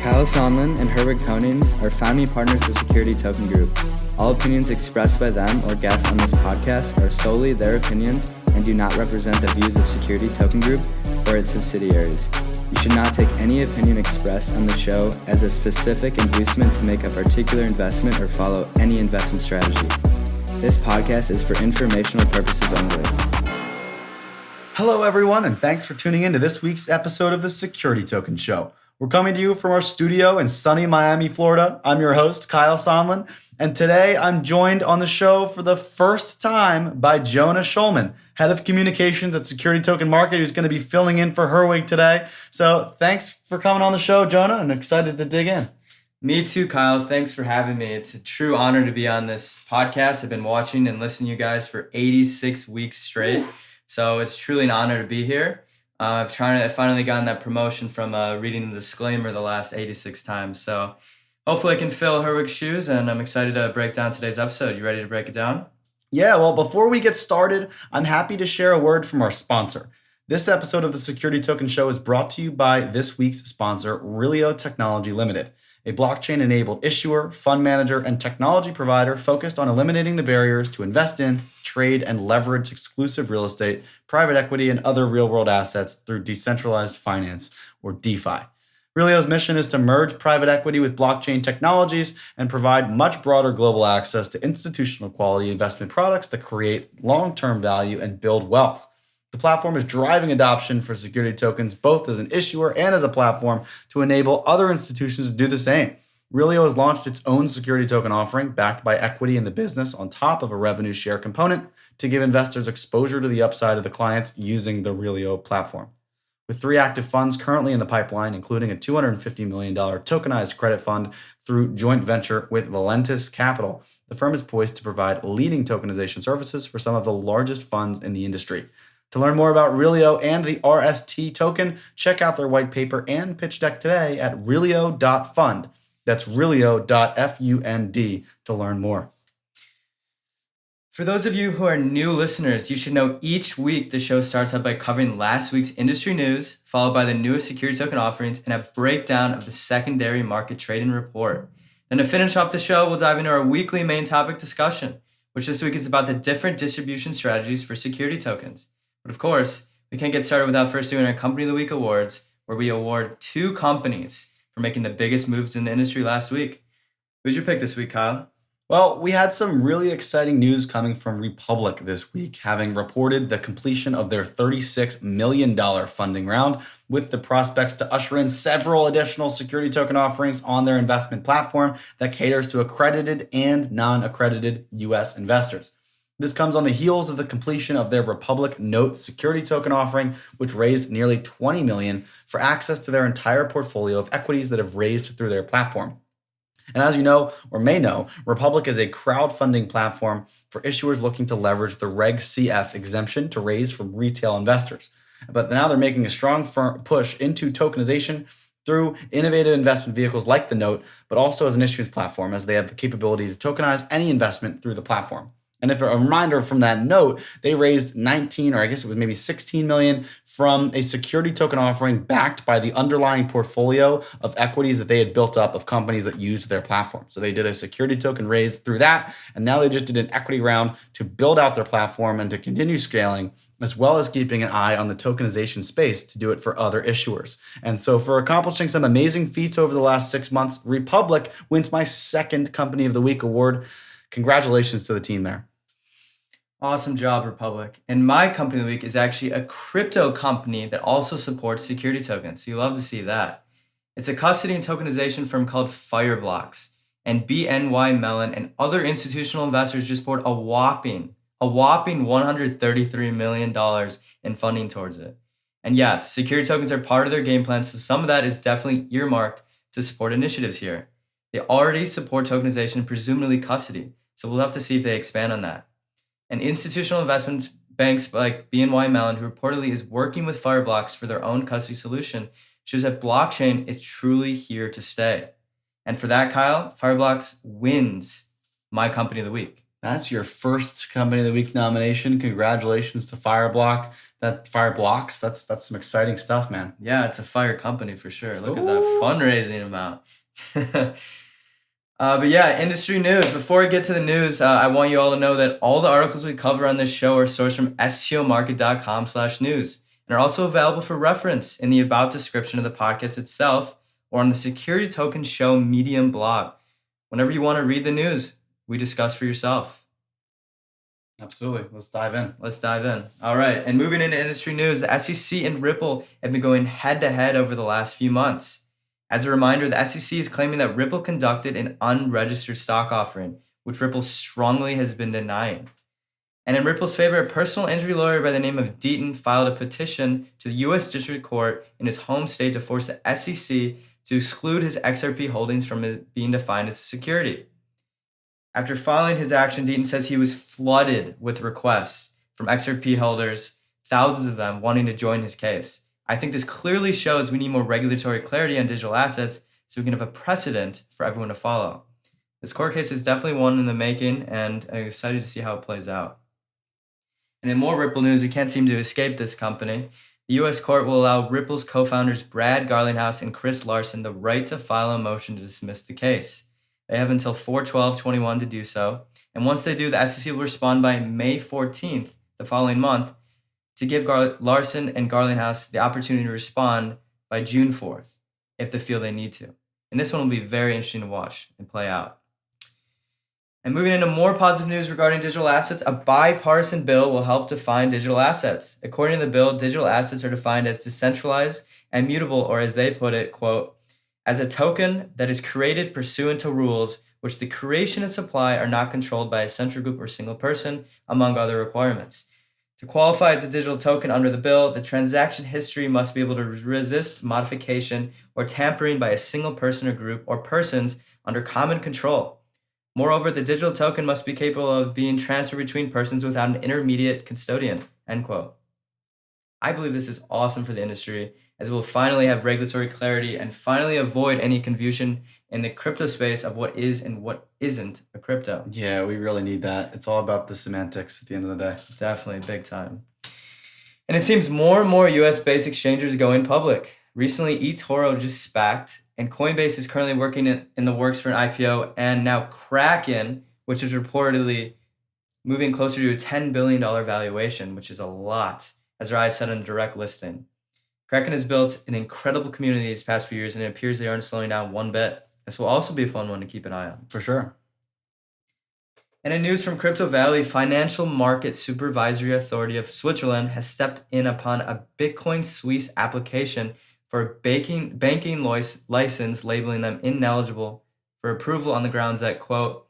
Kyle Sonlin and Herwig Konings are founding partners for Security Token Group. All opinions expressed by them or guests on this podcast are solely their opinions and do not represent the views of Security Token Group or its subsidiaries. You should not take any opinion expressed on the show as a specific inducement to make a particular investment or follow any investment strategy. This podcast is for informational purposes only. Hello, everyone, and thanks for tuning in to this week's episode of the Security Token Show. We're coming to you from our studio in sunny Miami, Florida. I'm your host, Kyle Sonlin, and today I'm joined on the show for the first time by Jonah Schulman, Head of Communications at Security Token Market, who's going to be filling in for Herwig today. So thanks for coming on the show, Jonah, and excited to dig in. Me too, Kyle. Thanks for having me. It's a true honor to be on this podcast. I've been watching and listening to you guys for 86 weeks straight. Ooh. So it's truly an honor to be here. I've finally gotten that promotion from reading the disclaimer the last 86 times. So hopefully I can fill Herwig's shoes, and I'm excited to break down today's episode. You ready to break it down? Yeah, well, before we get started, I'm happy to share a word from our sponsor. This episode of the Security Token Show is brought to you by this week's sponsor, Relio Technology Limited, a blockchain-enabled issuer, fund manager, and technology provider focused on eliminating the barriers to invest in, trade, and leverage exclusive real estate, private equity, and other real-world assets through decentralized finance, or DeFi. Relio's mission is to merge private equity with blockchain technologies and provide much broader global access to institutional quality investment products that create long-term value and build wealth. The platform is driving adoption for security tokens, both as an issuer and as a platform to enable other institutions to do the same. Relio has launched its own security token offering backed by equity in the business on top of a revenue share component to give investors exposure to the upside of the clients using the Relio platform. With 3 active funds currently in the pipeline, including a $250 million tokenized credit fund through joint venture with Valentis Capital, the firm is poised to provide leading tokenization services for some of the largest funds in the industry. To learn more about Relio and the RST token, check out their white paper and pitch deck today at relio.fund. That's relio.fund to learn more. For those of you who are new listeners, you should know each week the show starts out by covering last week's industry news, followed by the newest security token offerings and a breakdown of the secondary market trading report. Then to finish off the show, we'll dive into our weekly main topic discussion, which this week is about the different distribution strategies for security tokens. But of course, we can't get started without first doing our Company of the Week awards, where we award 2 companies for making the biggest moves in the industry last week. Who's your pick this week, Kyle? Well, we had some really exciting news coming from Republic this week, having reported the completion of their $36 million funding round, with the prospects to usher in several additional security token offerings on their investment platform that caters to accredited and non-accredited U.S. investors. This comes on the heels of the completion of their Republic Note security token offering, which raised nearly $20 million for access to their entire portfolio of equities that have raised through their platform. And as you know, or may know, Republic is a crowdfunding platform for issuers looking to leverage the Reg CF exemption to raise from retail investors. But now they're making a strong push into tokenization through innovative investment vehicles like the Note, but also as an issuance platform, as they have the capability to tokenize any investment through the platform. And if a reminder from that Note, they raised 19, or I guess it was maybe 16 million from a security token offering backed by the underlying portfolio of equities that they had built up of companies that used their platform. So they did a security token raise through that, and now they just did an equity round to build out their platform and to continue scaling, as well as keeping an eye on the tokenization space to do it for other issuers. And so for accomplishing some amazing feats over the last 6 months, Republic wins my second Company of the Week award. Congratulations to the team there. Awesome job, Republic. And my company of the week is actually a crypto company that also supports security tokens. So you love to see that. It's a custody and tokenization firm called Fireblocks. And BNY Mellon and other institutional investors just poured a whopping $133 million in funding towards it. And yes, security tokens are part of their game plan, so some of that is definitely earmarked to support initiatives here. They already support tokenization and presumably custody, so we'll have to see if they expand on that. And institutional investment banks like BNY Mellon, who reportedly is working with Fireblocks for their own custody solution, shows that blockchain is truly here to stay. And for that, Kyle, Fireblocks wins my Company of the Week. That's your first Company of the Week nomination. Congratulations to Fireblocks. That's some exciting stuff, man. Yeah, it's a fire company for sure. Look at that fundraising amount. But yeah, industry news. Before I get to the news, I want you all to know that all the articles we cover on this show are sourced from stomarket.com/news and are also available for reference in the about description of the podcast itself or on the Security Token Show Medium blog. Whenever you want to read the news, we discuss for yourself. Absolutely. Let's dive in. All right. And moving into industry news, the SEC and Ripple have been going head to head over the last few months. As a reminder, the SEC is claiming that Ripple conducted an unregistered stock offering, which Ripple strongly has been denying. And in Ripple's favor, a personal injury lawyer by the name of Deaton filed a petition to the U.S. District Court in his home state to force the SEC to exclude his XRP holdings from being defined as a security. After filing his action, Deaton says he was flooded with requests from XRP holders, thousands of them wanting to join his case. I think this clearly shows we need more regulatory clarity on digital assets so we can have a precedent for everyone to follow. This court case is definitely one in the making, and I'm excited to see how it plays out. And in more Ripple news, we can't seem to escape this company. The U.S. court will allow Ripple's co-founders Brad Garlinghouse and Chris Larson the right to file a motion to dismiss the case. They have until 4/12/21 to do so, and once they do, the SEC will respond by May 14th, the following month, to give Larson and Garlinghouse the opportunity to respond by June 4th, if they feel they need to. And this one will be very interesting to watch and play out. And moving into more positive news regarding digital assets, a bipartisan bill will help define digital assets. According to the bill, digital assets are defined as decentralized and mutable, or as they put it, quote, as a token that is created pursuant to rules which the creation and supply are not controlled by a central group or single person, among other requirements. To qualify as a digital token under the bill, the transaction history must be able to resist modification or tampering by a single person or group or persons under common control. Moreover, the digital token must be capable of being transferred between persons without an intermediate custodian, end quote. I believe this is awesome for the industry, as we'll finally have regulatory clarity and finally avoid any confusion in the crypto space of what is and what isn't a crypto. Yeah, we really need that. It's all about the semantics at the end of the day. Definitely, big time. And it seems more and more US-based exchanges are going public. Recently, eToro just SPAC'd, and Coinbase is currently working in the works for an IPO, and now Kraken, which is reportedly moving closer to a $10 billion valuation, which is a lot, as their eyes set on a direct listing. Kraken has built an incredible community these past few years, and it appears they aren't slowing down one bit. This will also be a fun one to keep an eye on. For sure. And in news from Crypto Valley, Financial Market Supervisory Authority of Switzerland has stepped in upon a Bitcoin Suisse application for a banking license, labeling them ineligible for approval on the grounds that, quote,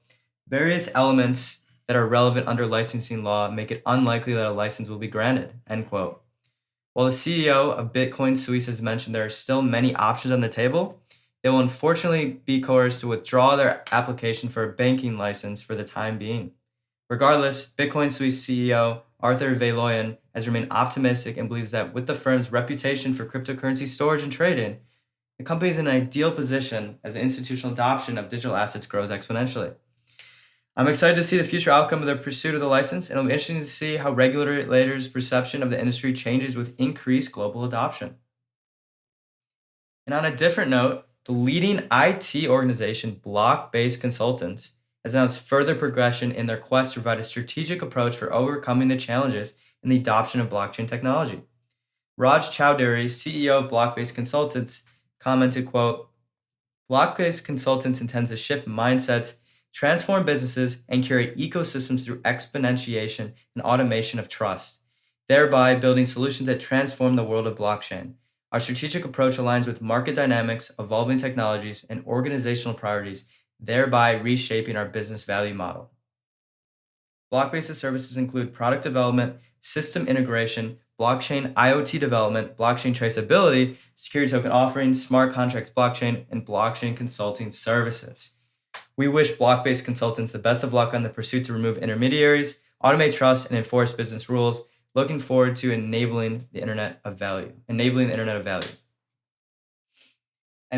various elements that are relevant under licensing law make it unlikely that a license will be granted, end quote. While the CEO of Bitcoin Suisse has mentioned there are still many options on the table, they will unfortunately be coerced to withdraw their application for a banking license for the time being. Regardless, Bitcoin Suisse CEO Arthur Valoyan has remained optimistic and believes that with the firm's reputation for cryptocurrency storage and trading, the company is in an ideal position as the institutional adoption of digital assets grows exponentially. I'm excited to see the future outcome of their pursuit of the license, and it'll be interesting to see how regulators' perception of the industry changes with increased global adoption. And on a different note, the leading IT organization Block-Based Consultants has announced further progression in their quest to provide a strategic approach for overcoming the challenges in the adoption of blockchain technology. Raj Chowdhury, CEO of Block-Based Consultants, commented, quote, Block-Based Consultants intends to shift mindsets, transform businesses, and curate ecosystems through exponentiation and automation of trust, thereby building solutions that transform the world of blockchain. Our strategic approach aligns with market dynamics, evolving technologies, and organizational priorities, thereby reshaping our business value model. Block-based services include product development, system integration, blockchain IoT development, blockchain traceability, security token offerings, smart contracts blockchain, and blockchain consulting services. We wish Block-Based Consultants the best of luck on the pursuit to remove intermediaries, automate trust, and enforce business rules. Looking forward to enabling the Internet of Value. And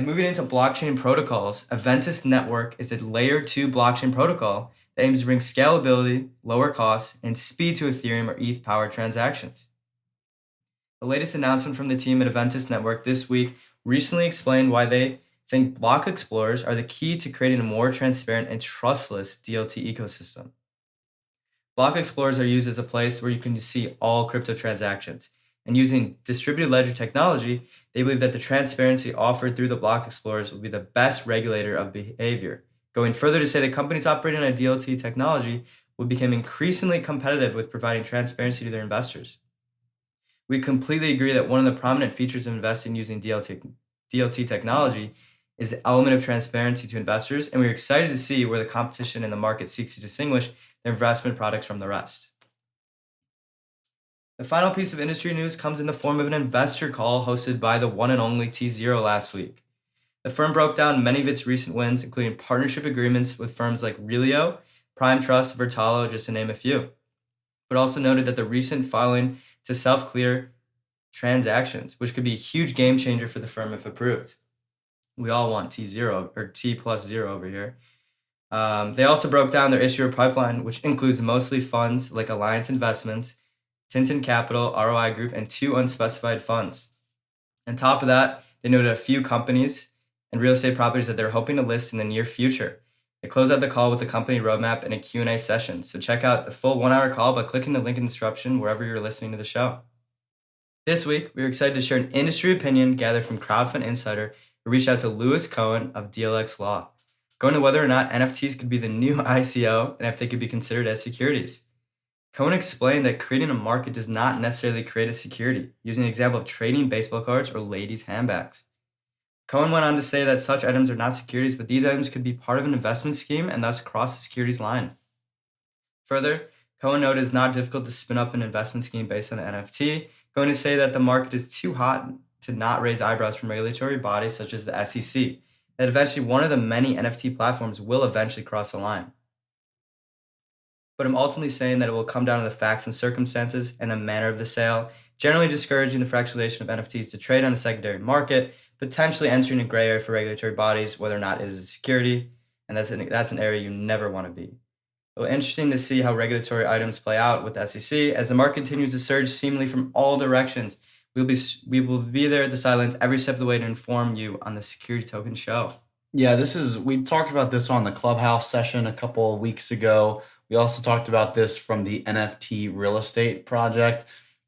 moving into blockchain protocols, Aventus Network is a layer 2 blockchain protocol that aims to bring scalability, lower costs, and speed to Ethereum or ETH-powered transactions. The latest announcement from the team at Aventus Network this week recently explained why they think block explorers are the key to creating a more transparent and trustless DLT ecosystem. Block explorers are used as a place where you can see all crypto transactions. And using distributed ledger technology, they believe that the transparency offered through the block explorers will be the best regulator of behavior. Going further to say that companies operating on DLT technology will become increasingly competitive with providing transparency to their investors. We completely agree that one of the prominent features of investing using DLT technology is the element of transparency to investors, and we're excited to see where the competition in the market seeks to distinguish their investment products from the rest. The final piece of industry news comes in the form of an investor call hosted by the one and only T0 last week. The firm broke down many of its recent wins, including partnership agreements with firms like Relio, Prime Trust, Vertalo, just to name a few, but also noted that the recent filing to self-clear transactions, which could be a huge game changer for the firm if approved. We all want T0 or T+0 over here. They also broke down their issuer pipeline, which includes mostly funds like Alliance Investments, Tintin Capital, ROI Group, and 2 unspecified funds. On top of that, they noted a few companies and real estate properties that they're hoping to list in the near future. They closed out the call with the company roadmap and a Q&A session. So check out the full 1-hour call by clicking the link in the description wherever you're listening to the show. This week, we are excited to share an industry opinion gathered from Crowdfund Insider who reached out to Lewis Cohen of DLX Law, going to whether or not NFTs could be the new ICO and if they could be considered as securities. Cohen explained that creating a market does not necessarily create a security, using the example of trading baseball cards or ladies' handbags. Cohen went on to say that such items are not securities, but these items could be part of an investment scheme and thus cross the securities line. Further, Cohen noted it's not difficult to spin up an investment scheme based on an NFT, going to say that the market is too hot to not raise eyebrows from regulatory bodies such as the SEC, that eventually one of the many NFT platforms will eventually cross the line. But I'm ultimately saying that it will come down to the facts and circumstances and the manner of the sale, generally discouraging the fractionalization of NFTs to trade on the secondary market, potentially entering a gray area for regulatory bodies, whether or not it is a security, and that's an area you never want to be. It will be interesting to see how regulatory items play out with the SEC as the market continues to surge seemingly from all directions. We will be there at the sidelines every step of the way to inform you on the Security Token Show. Yeah, we talked about this on the Clubhouse session a couple of weeks ago. We also talked about this from the NFT real estate project.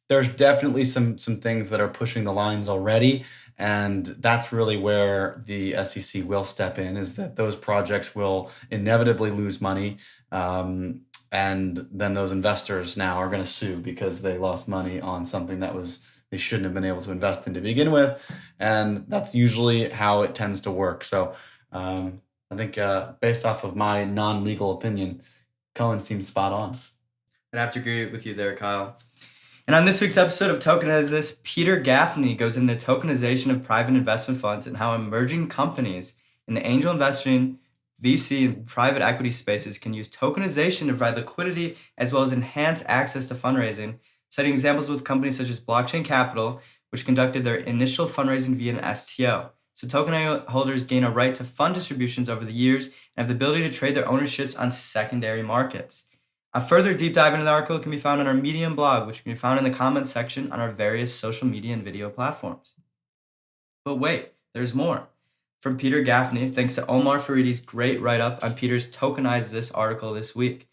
There's definitely some things that are pushing the lines already, and that's really where the SEC will step in, is that those projects will inevitably lose money, and then those investors now are going to sue because they lost money on something that they shouldn't have been able to invest in to begin with, and that's usually how it tends to work. So I think based off of my non-legal opinion, Cohen seems spot on. I'd have to agree with you there, Kyle. And on this week's episode of Tokenize This, Peter Gaffney goes into the tokenization of private investment funds and how emerging companies in the angel investing, VC, and private equity spaces can use tokenization to provide liquidity as well as enhance access to fundraising, citing examples with companies such as Blockchain Capital, which conducted their initial fundraising via an STO. So token holders gain a right to fund distributions over the years and have the ability to trade their ownerships on secondary markets. A further deep dive into the article can be found on our Medium blog, which can be found in the comments section on our various social media and video platforms. But wait, there's more. From Peter Gaffney, thanks to Omar Faridi's great write-up on Peter's Tokenize This article this week.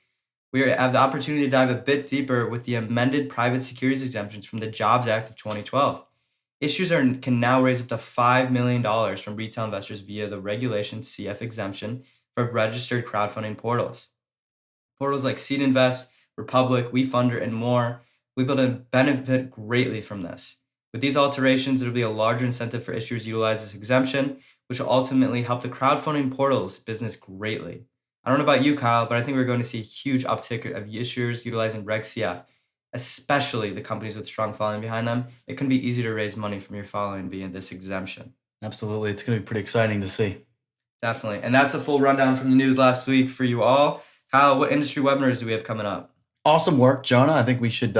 We have the opportunity to dive a bit deeper with the amended private securities exemptions from the Jobs Act of 2012. Issuers can now raise up to $5 million from retail investors via the Regulation CF exemption for registered crowdfunding portals. Portals like Seed Invest, Republic, WeFunder, and more will be able to benefit greatly from this. With these alterations, there will be a larger incentive for issuers to utilize this exemption, which will ultimately help the crowdfunding portals business greatly. I don't know about you, Kyle, but I think we're going to see a huge uptick of issuers utilizing Reg CF, especially the companies with strong following behind them. It can be easy to raise money from your following via this exemption. Absolutely. It's going to be pretty exciting to see. Definitely. And that's the full rundown from the news last week for you all. Kyle, what industry webinars do we have coming up? Awesome work, Jonah. I think we should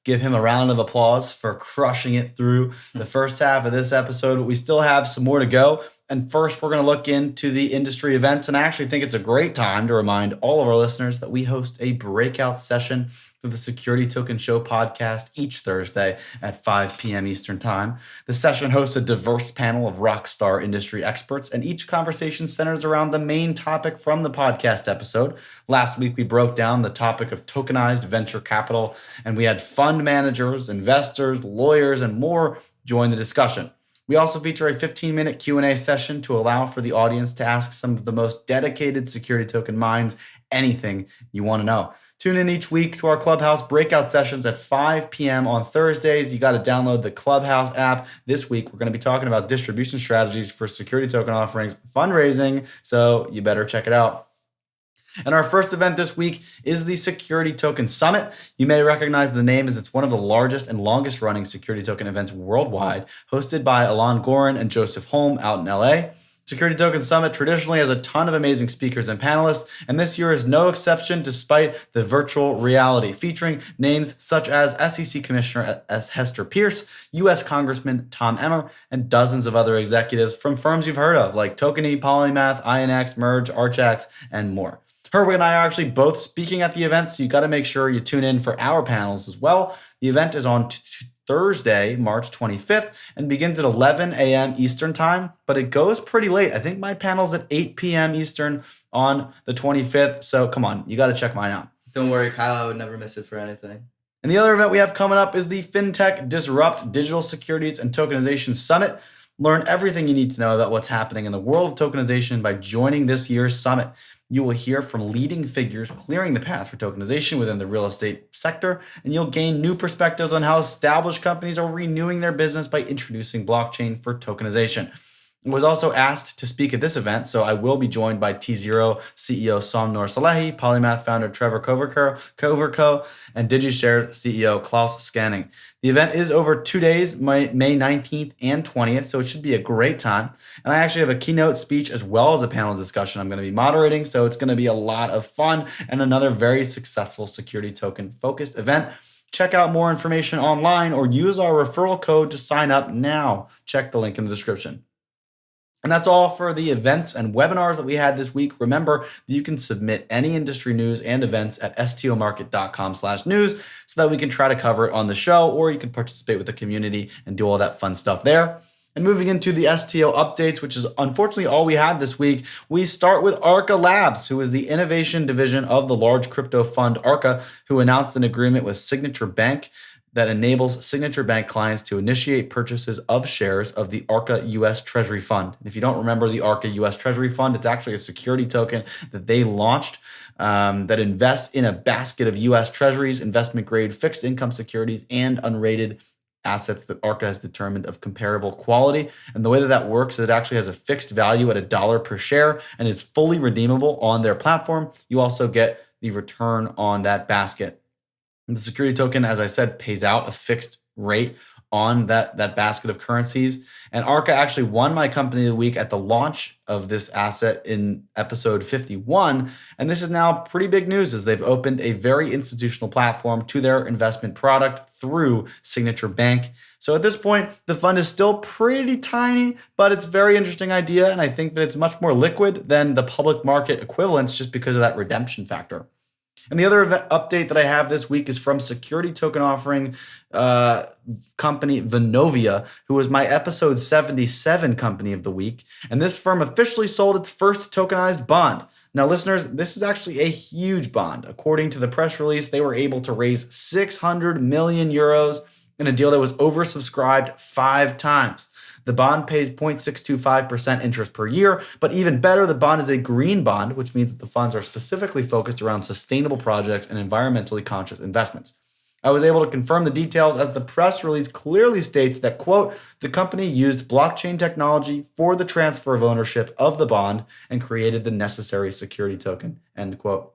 give him a round of applause for crushing it through the first half of this episode. But we still have some more to go. And first, we're going to look into the industry events. And I actually think it's a great time to remind all of our listeners that we host a breakout session for the Security Token Show podcast each Thursday at 5 p.m. Eastern Time. The session hosts a diverse panel of rockstar industry experts, and each conversation centers around the main topic from the podcast episode. Last week, we broke down the topic of tokenized venture capital, and we had fund managers, investors, lawyers, and more join the discussion. We also feature a 15-minute Q&A session to allow for the audience to ask some of the most dedicated security token minds anything you want to know. Tune in each week to our Clubhouse breakout sessions at 5 p.m. on Thursdays. You got to download the Clubhouse app. This week, we're going to be talking about distribution strategies for security token offerings, fundraising, so you better check it out. And our first event this week is the Security Token Summit. You may recognize the name as it's one of the largest and longest running security token events worldwide, hosted by Alon Gorin and Joseph Holm out in LA. Security Token Summit traditionally has a ton of amazing speakers and panelists, and this year is no exception despite the virtual reality, featuring names such as SEC Commissioner Hester Pierce, U.S. Congressman Tom Emmer, and dozens of other executives from firms you've heard of like Tokeny, Polymath, INX, Merge, Archax, and more. Herwig and I are actually both speaking at the event, so you got to make sure you tune in for our panels as well. The event is on Thursday, March 25th, and begins at 11 a.m. Eastern Time, but it goes pretty late. I think my panel's at 8 p.m. Eastern on the 25th, so come on, you got to check mine out. Don't worry, Kyle, I would never miss it for anything. And the other event we have coming up is the Fintech Disrupt Digital Securities and Tokenization Summit. Learn everything you need to know about what's happening in the world of tokenization by joining this year's summit. You will hear from leading figures clearing the path for tokenization within the real estate sector, and you'll gain new perspectives on how established companies are renewing their business by introducing blockchain for tokenization. I was also asked to speak at this event, so I will be joined by T0 CEO Somnor Salehi, Polymath founder Trevor Coverco, and DigiShares CEO Klaus Scanning. The event is over 2 days, May 19th and 20th, so it should be a great time. And I actually have a keynote speech as well as a panel discussion I'm going to be moderating, so it's going to be a lot of fun and another very successful security token focused event. Check out more information online or use our referral code to sign up now. Check the link in the description. And that's all for the events and webinars that we had this week. Remember that you can submit any industry news and events at stomarket.com/news so that we can try to cover it on the show, or you can participate with the community and do all that fun stuff there. And moving into the STO updates, which is unfortunately all we had this week, we start with Arca Labs, who is the innovation division of the large crypto fund Arca, who announced an agreement with Signature Bank that enables Signature Bank clients to initiate purchases of shares of the Arca US Treasury Fund. And if you don't remember the Arca US Treasury Fund, it's actually a security token that they launched that invests in a basket of US Treasuries, investment grade fixed income securities, and unrated assets that Arca has determined of comparable quality. And the way that that works is it actually has a fixed value at $1 per share, and it's fully redeemable on their platform. You also get the return on that basket. The security token, as I said, pays out a fixed rate on that basket of currencies. And Arca actually won my company of the week at the launch of this asset in episode 51. And this is now pretty big news as they've opened a very institutional platform to their investment product through Signature Bank. So at this point, the fund is still pretty tiny, but it's a very interesting idea. And I think that it's much more liquid than the public market equivalents just because of that redemption factor. And the other update that I have this week is from security token offering company Vonovia, who was my episode 77 company of the week. And this firm officially sold its first tokenized bond. Now, listeners, this is actually a huge bond. According to the press release, they were able to raise 600 million euros in a deal that was oversubscribed 5 times. The bond pays 0.625% interest per year, but even better, the bond is a green bond, which means that the funds are specifically focused around sustainable projects and environmentally conscious investments. I was able to confirm the details as the press release clearly states that, quote, the company used blockchain technology for the transfer of ownership of the bond and created the necessary security token, end quote.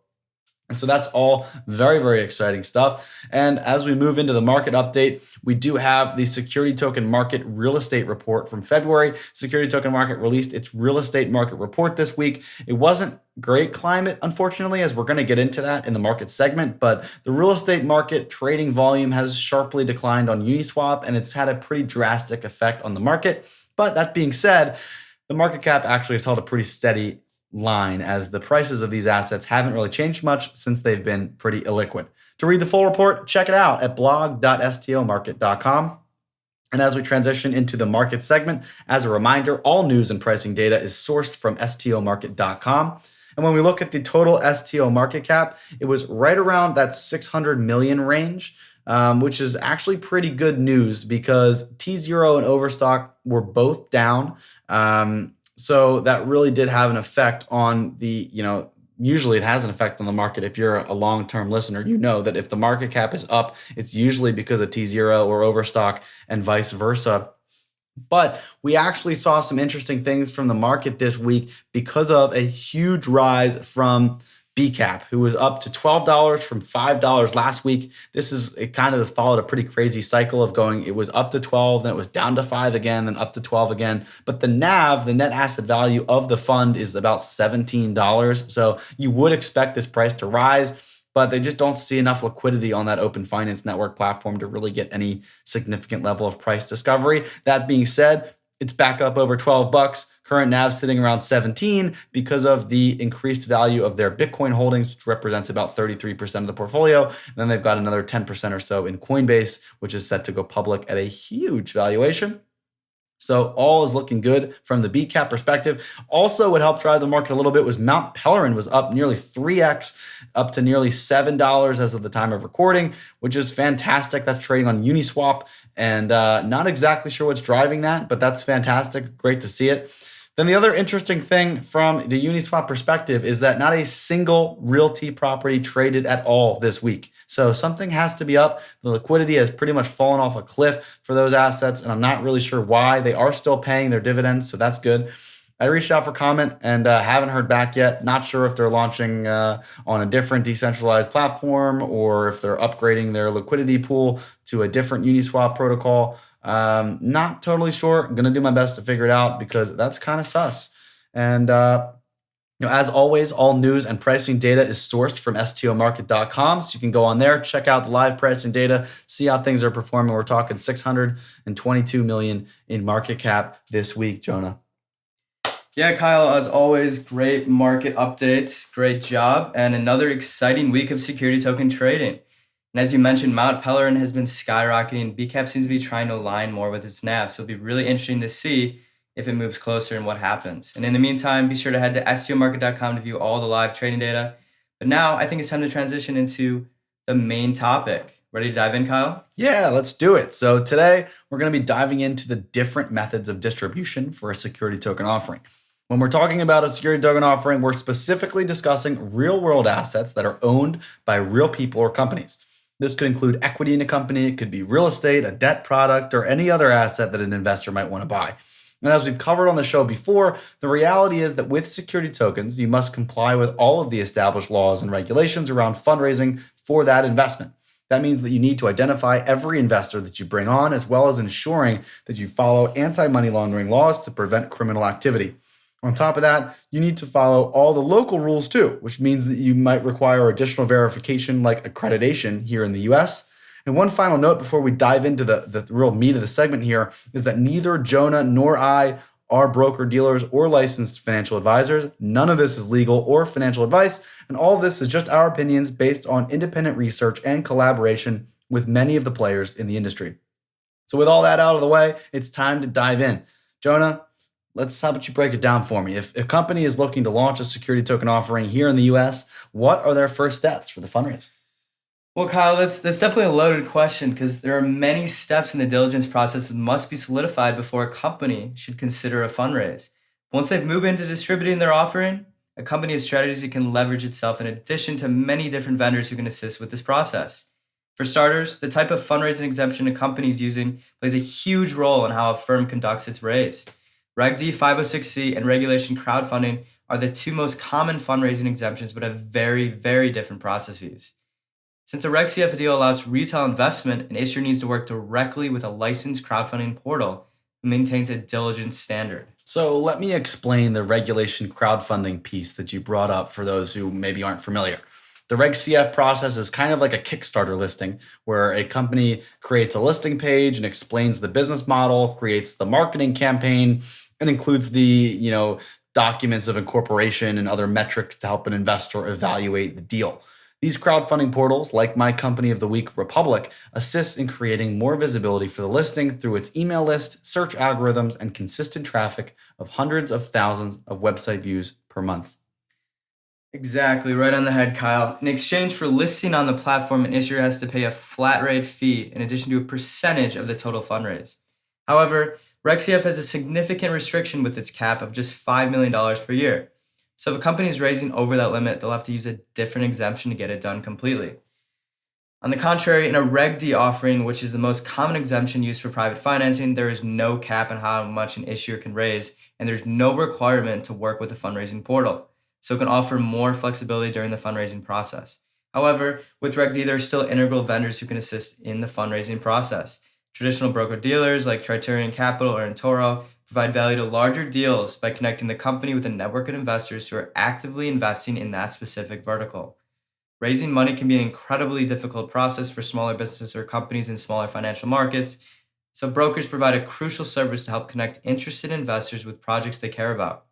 And so that's all very, very exciting stuff. And as we move into the market update, we do have the Security Token Market Real Estate Report from February. Security Token Market released its real estate market report this week. It wasn't great climate, unfortunately, as we're going to get into that in the market segment, but the real estate market trading volume has sharply declined on Uniswap, and it's had a pretty drastic effect on the market. But that being said, the market cap actually has held a pretty steady line as the prices of these assets haven't really changed much since they've been pretty illiquid. To read the full report, check it out at blog.stomarket.com. And as we transition into the market segment, as a reminder, all news and pricing data is sourced from stomarket.com. And when we look at the total STO market cap, it was right around that 600 million range, which is actually pretty good news because T0 and Overstock were both down. So that really did have an effect on the, usually it has an effect on the market. If you're a long-term listener, you know that if the market cap is up, it's usually because of T0 or Overstock and vice versa. But we actually saw some interesting things from the market this week because of a huge rise from BCAP, who was up to $12 from $5 last week. It kind of has followed a pretty crazy cycle of going, it was up to 12, then it was down to 5 again, then up to 12 again. But the NAV, the net asset value of the fund, is about $17. So you would expect this price to rise, but they just don't see enough liquidity on that open finance network platform to really get any significant level of price discovery. That being said, it's back up over $12. Current NAV sitting around 17 because of the increased value of their Bitcoin holdings, which represents about 33% of the portfolio. And then they've got another 10% or so in Coinbase, which is set to go public at a huge valuation. So all is looking good from the BCAP perspective. Also, what helped drive the market a little bit was Mount Pelerin was up nearly 3x, up to nearly $7 as of the time of recording, which is fantastic. That's trading on Uniswap, and not exactly sure what's driving that, but that's fantastic. Great to see it. Then the other interesting thing from the Uniswap perspective is that not a single realty property traded at all this week. So something has to be up. The liquidity has pretty much fallen off a cliff for those assets, and I'm not really sure why. They are still paying their dividends, so that's good. I reached out for comment and haven't heard back yet. Not sure if they're launching on a different decentralized platform or if they're upgrading their liquidity pool to a different Uniswap protocol. Not totally sure. I'm going to do my best to figure it out because that's kind of sus. And as always, all news and pricing data is sourced from stomarket.com. So you can go on there, check out the live pricing data, see how things are performing. We're talking 622 million in market cap this week, Jonah. Yeah, Kyle, as always, great market updates. Great job. And another exciting week of security token trading. And as you mentioned, Mount Pelerin has been skyrocketing. BCAP seems to be trying to align more with its NAV. So it'll be really interesting to see if it moves closer and what happens. And in the meantime, be sure to head to stomarket.com to view all the live trading data. But now I think it's time to transition into the main topic. Ready to dive in, Kyle? Yeah, let's do it. So today we're going to be diving into the different methods of distribution for a security token offering. When we're talking about a security token offering, we're specifically discussing real-world assets that are owned by real people or companies. This could include equity in a company, it could be real estate, a debt product, or any other asset that an investor might want to buy. And as we've covered on the show before, the reality is that with security tokens, you must comply with all of the established laws and regulations around fundraising for that investment. That means that you need to identify every investor that you bring on, as well as ensuring that you follow anti-money laundering laws to prevent criminal activity. On top of that, you need to follow all the local rules too, which means that you might require additional verification like accreditation here in the US. And one final note before we dive into the real meat of the segment here is that neither Jonah nor I are broker dealers or licensed financial advisors. None of this is legal or financial advice, and all of this is just our opinions based on independent research and collaboration with many of the players in the industry. So with all that out of the way, it's time to dive in. Jonah, how about you break it down for me? If a company is looking to launch a security token offering here in the US, what are their first steps for the fundraise? Well, Kyle, that's definitely a loaded question because there are many steps in the diligence process that must be solidified before a company should consider a fundraise. Once they've moved into distributing their offering, a company has strategies that can leverage itself in addition to many different vendors who can assist with this process. For starters, the type of fundraising exemption a company is using plays a huge role in how a firm conducts its raise. Reg D 506C and regulation crowdfunding are the two most common fundraising exemptions, but have very, very different processes. Since a Reg CF deal allows retail investment, an issuer needs to work directly with a licensed crowdfunding portal who maintains a diligence standard. So let me explain the regulation crowdfunding piece that you brought up for those who maybe aren't familiar. The Reg CF process is kind of like a Kickstarter listing where a company creates a listing page and explains the business model, creates the marketing campaign, and includes the documents of incorporation and other metrics to help an investor evaluate the deal. These crowdfunding portals, like my company of the week, Republic, assist in creating more visibility for the listing through its email list, search algorithms, and consistent traffic of hundreds of thousands of website views per month. Exactly, right on the head, Kyle. In exchange for listing on the platform, an issuer has to pay a flat rate fee in addition to a percentage of the total fundraise. However, RegCF has a significant restriction with its cap of just $5 million per year. So if a company is raising over that limit, they'll have to use a different exemption to get it done completely. On the contrary, in a Reg D offering, which is the most common exemption used for private financing, there is no cap on how much an issuer can raise, and there's no requirement to work with a fundraising portal. So it can offer more flexibility during the fundraising process. However, with Reg D, there are still integral vendors who can assist in the fundraising process. Traditional broker-dealers like Criterion Capital or eToro provide value to larger deals by connecting the company with a network of investors who are actively investing in that specific vertical. Raising money can be an incredibly difficult process for smaller businesses or companies in smaller financial markets, so brokers provide a crucial service to help connect interested investors with projects they care about.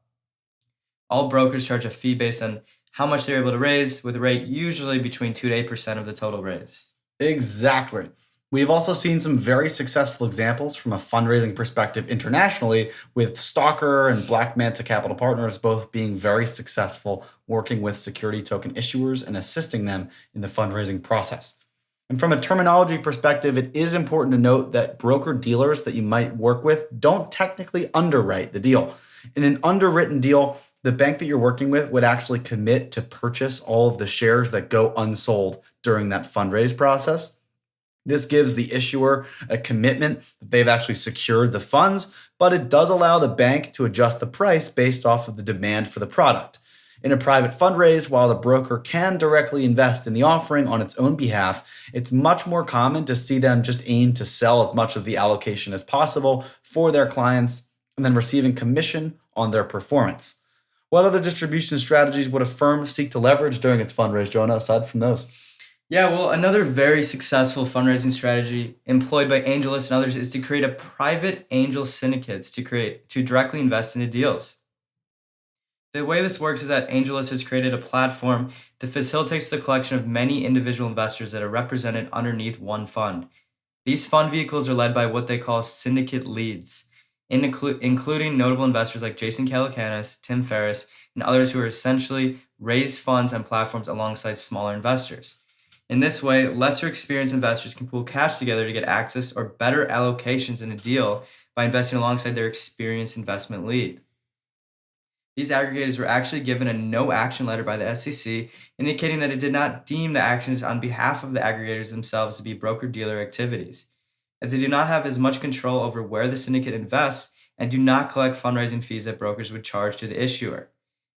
All brokers charge a fee based on how much they're able to raise, with a rate usually between 2 to 8% of the total raise. Exactly. We've also seen some very successful examples from a fundraising perspective internationally, with Stalker and Black Manta Capital Partners both being very successful working with security token issuers and assisting them in the fundraising process. And from a terminology perspective, it is important to note that broker dealers that you might work with don't technically underwrite the deal. In an underwritten deal, the bank that you're working with would actually commit to purchase all of the shares that go unsold during that fundraise process. This gives the issuer a commitment that they've actually secured the funds, but it does allow the bank to adjust the price based off of the demand for the product. In a private fundraise, while the broker can directly invest in the offering on its own behalf, it's much more common to see them just aim to sell as much of the allocation as possible for their clients and then receiving commission on their performance. What other distribution strategies would a firm seek to leverage during its fundraise, Jonah, aside from those? Yeah, well, another very successful fundraising strategy employed by AngelList and others is to create a private angel syndicates to directly invest in the deals. The way this works is that AngelList has created a platform that facilitates the collection of many individual investors that are represented underneath one fund. These fund vehicles are led by what they call syndicate leads, including notable investors like Jason Calacanis, Tim Ferriss, and others who are essentially raise funds on platforms alongside smaller investors. In this way, lesser experienced investors can pool cash together to get access or better allocations in a deal by investing alongside their experienced investment lead. These aggregators were actually given a no-action letter by the SEC, indicating that it did not deem the actions on behalf of the aggregators themselves to be broker-dealer activities, as they do not have as much control over where the syndicate invests and do not collect fundraising fees that brokers would charge to the issuer.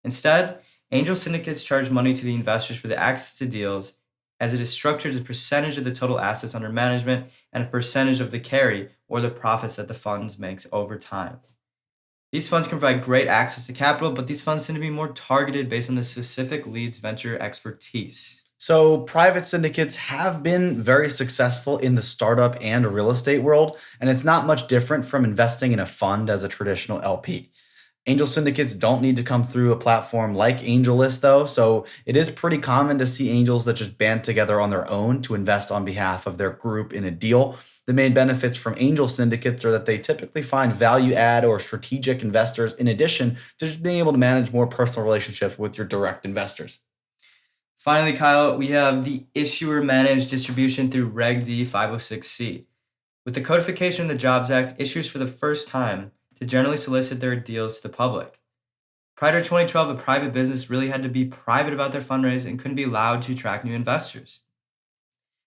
Instead, angel syndicates charge money to the investors for the access to deals, as it is structured as a percentage of the total assets under management and a percentage of the carry or the profits that the funds makes over time. These funds can provide great access to capital, but these funds tend to be more targeted based on the specific lead's venture expertise. So private syndicates have been very successful in the startup and real estate world, and it's not much different from investing in a fund as a traditional LP. Angel syndicates don't need to come through a platform like AngelList, though, so it is pretty common to see angels that just band together on their own to invest on behalf of their group in a deal. The main benefits from angel syndicates are that they typically find value add or strategic investors in addition to just being able to manage more personal relationships with your direct investors. Finally, Kyle, we have the issuer managed distribution through Reg D 506C. With the codification of the Jobs Act, issuers for the first time to generally solicit their deals to the public. Prior to 2012, a private business really had to be private about their fundraise and couldn't be allowed to attract new investors.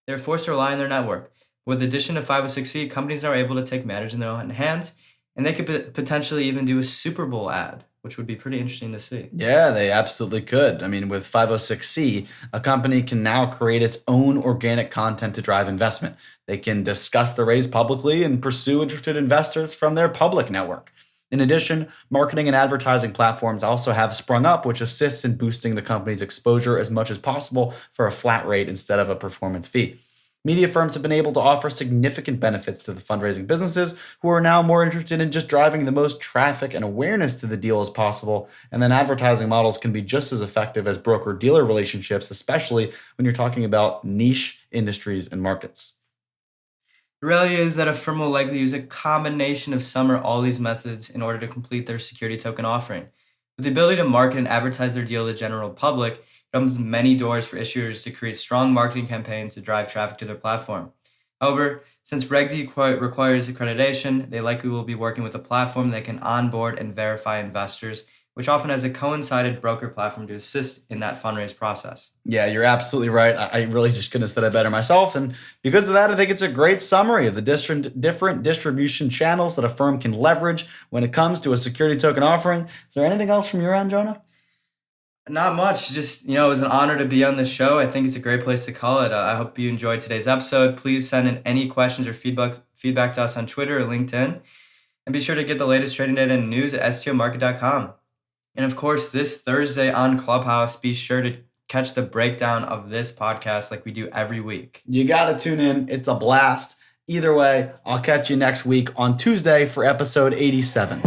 They were forced to rely on their network. With the addition of 506C, companies are able to take matters in their own hands, and they could potentially even do a Super Bowl ad, which would be pretty interesting to see. Yeah, they absolutely could. I mean, with 506C, a company can now create its own organic content to drive investment. They can discuss the raise publicly and pursue interested investors from their public network. In addition, marketing and advertising platforms also have sprung up, which assists in boosting the company's exposure as much as possible for a flat rate instead of a performance fee. Media firms have been able to offer significant benefits to the fundraising businesses who are now more interested in just driving the most traffic and awareness to the deal as possible. And then advertising models can be just as effective as broker-dealer relationships, especially when you're talking about niche industries and markets. The reality is that a firm will likely use a combination of some or all these methods in order to complete their security token offering. With the ability to market and advertise their deal to the general public, it opens many doors for issuers to create strong marketing campaigns to drive traffic to their platform. However, since Reg D requires accreditation, they likely will be working with a platform that can onboard and verify investors, which often has a coincided broker platform to assist in that fundraise process. Yeah, you're absolutely right. I really just couldn't have said it better myself. And because of that, I think it's a great summary of the different distribution channels that a firm can leverage when it comes to a security token offering. Is there anything else from your end, Jonah? Not much. Just, it was an honor to be on the show. I think it's a great place to call it. I hope you enjoyed today's episode. Please send in any questions or feedback to us on Twitter or LinkedIn. And be sure to get the latest trading data and news at stomarket.com. And of course, this Thursday on Clubhouse, be sure to catch the breakdown of this podcast like we do every week. You got to tune in. It's a blast. Either way, I'll catch you next week on Tuesday for episode 87.